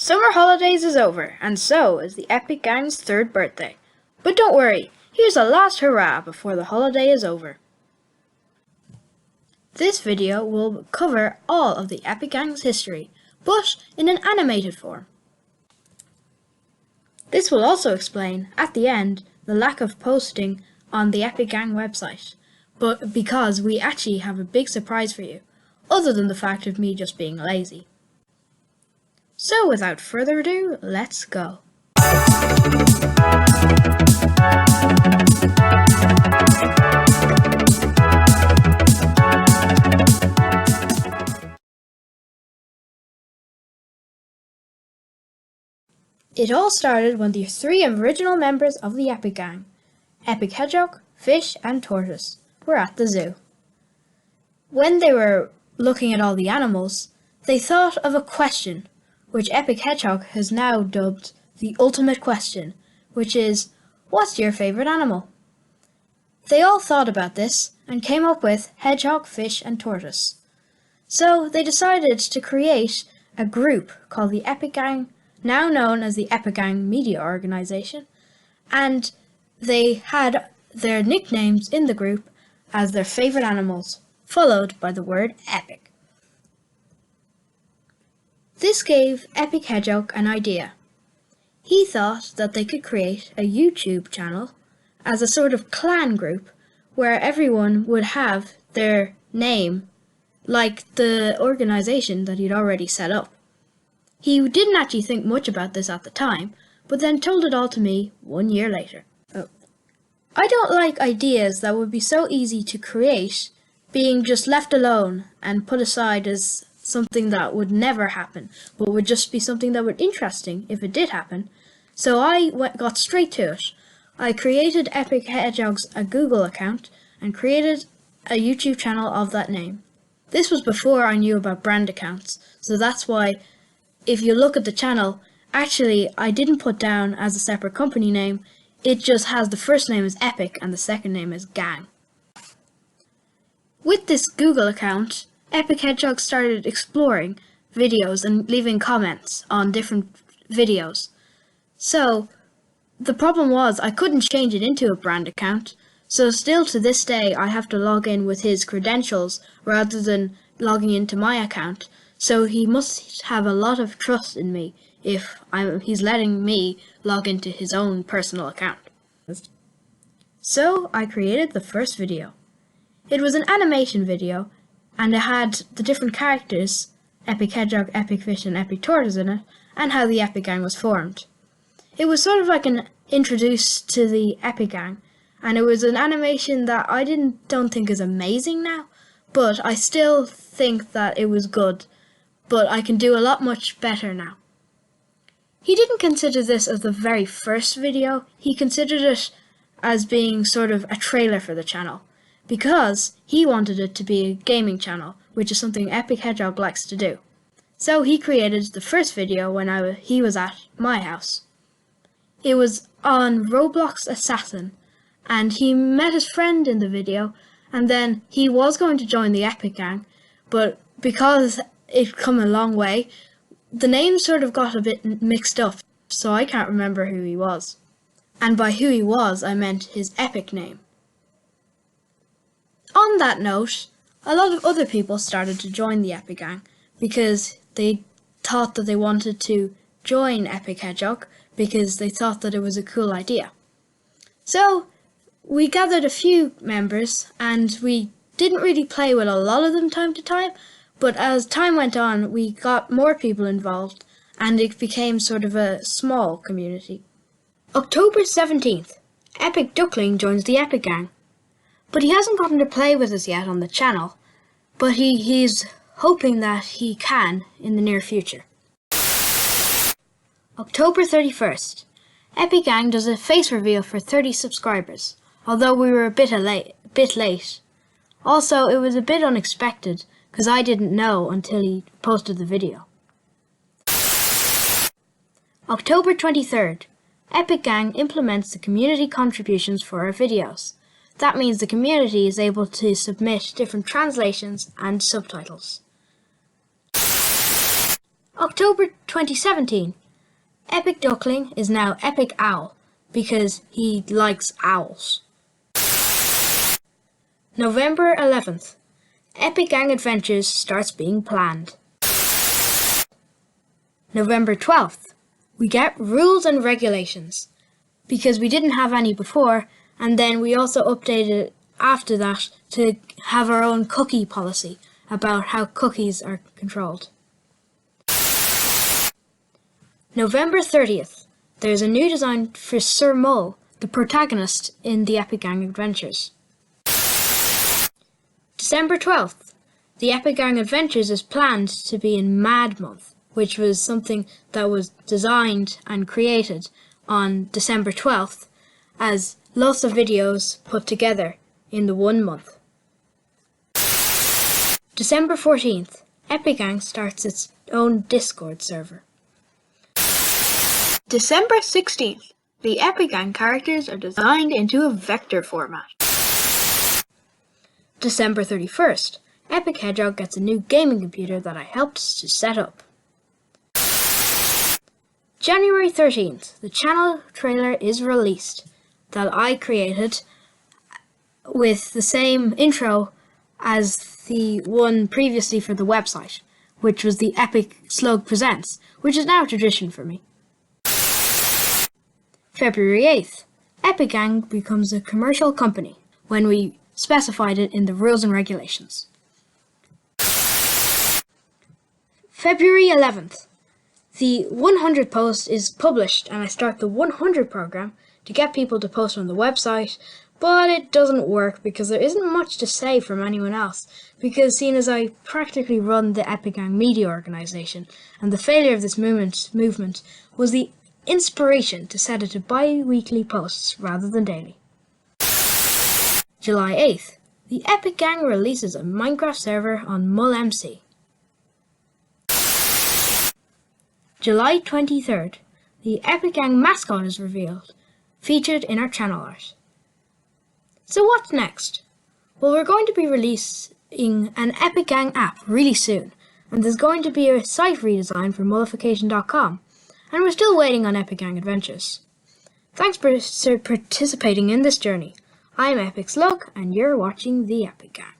Summer holidays is over, and so is the Epic Gang's 3rd birthday. But don't worry, here's a last hurrah before the holiday is over. This video will cover all of the Epic Gang's history, but in an animated form. This will also explain, at the end, the lack of posting on the Epic Gang website, but because we actually have a big surprise for you, other than the fact of me just being lazy. So without further ado, let's go. It all started when the 3 original members of the Epic Gang, Epic Hedgehog, Fish and Tortoise, were at the zoo. When they were looking at all the animals, they thought of a question, which Epic Hedgehog has now dubbed the ultimate question, which is, what's your favourite animal? They all thought about this and came up with Hedgehog, Fish and Tortoise. So they decided to create a group called the Epic Gang, now known as the Epic Gang Media Organization, and they had their nicknames in the group as their favourite animals, followed by the word epic. This gave Epic Hedgehog an idea. He thought that they could create a YouTube channel as a sort of clan group where everyone would have their name like the organization that he'd already set up. He didn't actually think much about this at the time, but then told it all to me 1 year later. I don't like ideas that would be so easy to create being just left alone and put aside as something that would never happen, but would just be something that would be interesting if it did happen. So I got straight to it. I created Epic Hedgehog's a Google account and created a YouTube channel of that name. This was before I knew about brand accounts, so that's why if you look at the channel, actually I didn't put down as a separate company name, it just has the first name as Epic and the second name as Gang. With this Google account, Epic Hedgehog started exploring videos and leaving comments on different videos. So the problem was I couldn't change it into a brand account, so still to this day I have to log in with his credentials rather than logging into my account. So he must have a lot of trust in me if he's letting me log into his own personal account. So I created the first video. It was an animation video, and it had the different characters, Epic Hedgehog, Epic Fish and Epic Tortoise in it, and how the Epic Gang was formed. It was sort of like an introduce to the Epic Gang, and it was an animation that I don't think is amazing now, but I still think that it was good, but I can do a lot much better now. He didn't consider this as the very first video, he considered it as being sort of a trailer for the channel, because he wanted it to be a gaming channel, which is something Epic Hedgehog likes to do. So he created the first video when he was at my house. It was on Roblox Assassin, and he met his friend in the video, and then he was going to join the Epic Gang, but because it come a long way, the names sort of got a bit mixed up, so I can't remember who he was. And by who he was, I meant his Epic name. On that note, a lot of other people started to join the Epic Gang because they thought that they wanted to join Epic Hedgehog because they thought that it was a cool idea. So we gathered a few members and we didn't really play with a lot of them time to time, but as time went on we got more people involved and it became sort of a small community. October 17th, Epic Duckling joins the Epic Gang. But he hasn't gotten to play with us yet on the channel, but he's hoping that he can in the near future. October 31st, Epic Gang does a face reveal for 30 subscribers, although we were a bit late. Also, it was a bit unexpected, because I didn't know until he posted the video. October 23rd, Epic Gang implements the community contributions for our videos. That means the community is able to submit different translations and subtitles. October 2017. Epic Duckling is now Epic Owl because he likes owls. November 11th. Epic Gang Adventures starts being planned. November 12th. We get rules and regulations because we didn't have any before, and then we also updated after that to have our own cookie policy about how cookies are controlled. November 30th. There's a new design for Sir Mole, the protagonist in the Epic Gang Adventures. December 12th. The Epic Gang Adventures is planned to be in Mad Month, which was something that was designed and created on December 12th as lots of videos put together in the 1 month. December 14th. Epic Gang starts its own Discord server. December 16th. The Epic Gang characters are designed into a vector format. December 31st. Epic Hedgehog gets a new gaming computer that I helped to set up. January 13th. The channel trailer is released that I created with the same intro as the one previously for the website, which was the Epic Slug Presents, which is now a tradition for me. February 8th. Epic Gang becomes a commercial company when we specified it in the rules and regulations. February 11th. The 100 post is published and I start the 100 program to get people to post on the website, but it doesn't work because there isn't much to say from anyone else, because seeing as I practically run the Epic Gang media organisation, and the failure of this movement was the inspiration to set it to bi-weekly posts rather than daily. July 8th. The Epic Gang releases a Minecraft server on MullMC. July 23rd. The Epic Gang mascot is revealed, featured in our channel art. So what's next? Well, we're going to be releasing an Epic Gang app really soon, and there's going to be a site redesign for mullification.com, and we're still waiting on Epic Gang Adventures. Thanks for participating in this journey. I'm Epic Slug, and you're watching the Epic Gang.